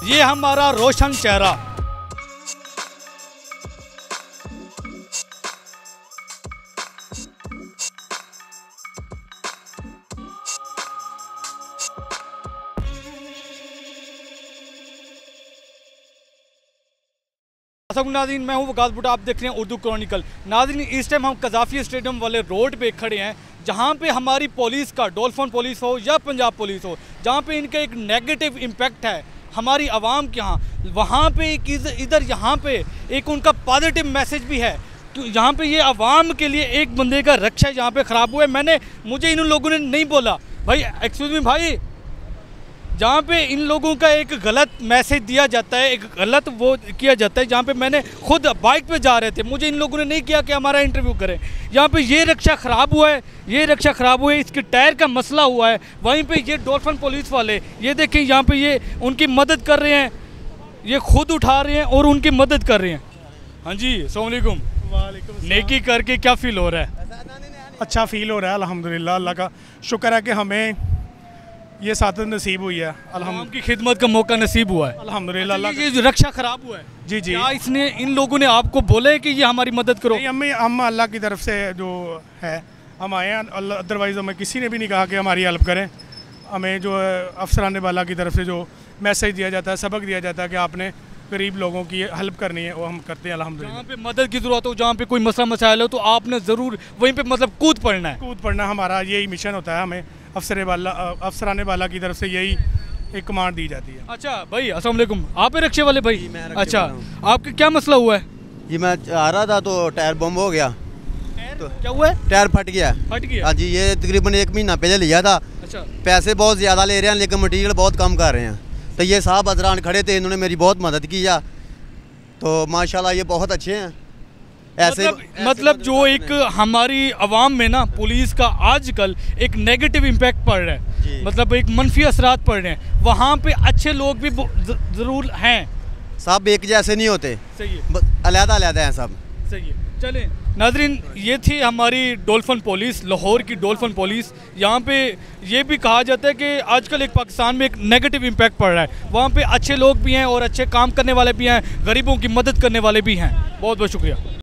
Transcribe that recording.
ये हमारा रोशन चेहरा। नाज़रीन, मैं हूं वकास भुट्टो, आप देख रहे हैं उर्दू क्रॉनिकल। नाज़रीन, इस टाइम हम कज़ाफ़ी स्टेडियम वाले रोड पे खड़े हैं, जहां पे हमारी पुलिस का, डॉल्फिन पुलिस हो या पंजाब पुलिस हो, जहां पे इनका एक नेगेटिव इम्पैक्ट है हमारी आवाम के यहाँ, वहाँ पे एक इधर यहाँ पे एक उनका पॉजिटिव मैसेज भी है। तो यहाँ पे ये आवाम के लिए एक बंदे का रक्षा यहाँ पे ख़राब हुआ है। मुझे इन लोगों ने नहीं बोला भाई, एक्सक्यूज़ मी भाई, जहाँ पे इन लोगों का एक गलत मैसेज दिया जाता है, एक गलत वो किया जाता है, जहाँ पे मैंने खुद बाइक पे जा रहे थे, मुझे इन लोगों ने नहीं किया कि हमारा इंटरव्यू करें। यहाँ पे ये रिक्शा ख़राब हुआ है, ये रिक्शा ख़राब हुआ है, इसके टायर का मसला हुआ है। वहीं पे ये डॉल्फिन पुलिस वाले, ये देखिए यहाँ पे ये उनकी मदद कर रहे हैं, ये खुद उठा रहे हैं और उनकी मदद कर रहे हैं। हाँ जी, अस्सलाम वालेकुम। वालेकुम। नेकी करके क्या फ़ील हो रहा है? अच्छा फ़ील हो रहा है, अल्हम्दुलिल्लाह। अल्लाह का शुक्र है कि हमें ये सादत नसीब हुई है। अल्हम्दुलिल्लाह की खिदमत का मौका नसीब हुआ है, अल्हम्दुलिल्लाह। ये जो रक्षा ख़राब हुआ है, जी जी, क्या इसने इन लोगों ने आपको बोला है कि ये हमारी मदद करो? हम अल्लाह की तरफ से जो है हम आए हैं, अदरवाइज़ हमें किसी ने भी नहीं कहा कि हमारी हेल्प करें। हमें जो अफसरान वाला की तरफ से जो मैसेज दिया जाता है, सबक दिया जाता है कि आपने गरीब लोगों की हेल्प करनी है, वो हम करते हैं अल्हम्दुलिल्लाह। जहाँ पे मदद की ज़रूरत हो, जहाँ पे कोई मसला मसाइल हो, तो आपने ज़रूर वहीं पे मतलब कूद पड़ना है। कूद पड़ना हमारा यही मिशन होता है। हमें अफसरान वाला की तरफ से यही एक कमांड दी जाती है। अच्छा भाई, अस्सलाम वालेकुम। आप रिक्शे वाले भाई? अच्छा, आपका क्या मसला हुआ है? जी मैं आ रहा था तो टायर बम हो गया। तो क्या हुआ है? टायर फट गया। फट गया? हाँ जी, ये तकरीबन 1 महीना पहले लिया था। अच्छा। पैसे बहुत ज़्यादा ले रहे हैं लेकिन मटीरियल बहुत कम कर रहे हैं। तो ये साहब हजरान खड़े थे, इन्होंने मेरी बहुत मदद की है, तो माशाल्लाह ये बहुत अच्छे हैं। ऐसे मतलब जो एक हमारी आवाम में ना पुलिस का आजकल एक नेगेटिव इम्पैक्ट पड़ रहा है, मतलब एक मनफी असरात पड़ रहे हैं, वहाँ पे अच्छे लोग भी ज़रूर हैं। सब एक जैसे नहीं होते, सही है, अलग-अलग हैं सब। सही है। चलें नाज़रीन, ये थी हमारी डॉल्फिन पुलिस, लाहौर की डॉल्फिन पुलिस। यहाँ पे ये भी कहा जाता है कि आजकल एक पाकिस्तान में एक नेगेटिव इम्पैक्ट पड़ रहा है, वहाँ पे अच्छे लोग भी हैं और अच्छे काम करने वाले भी हैं, गरीबों की मदद करने वाले भी हैं। बहुत बहुत शुक्रिया।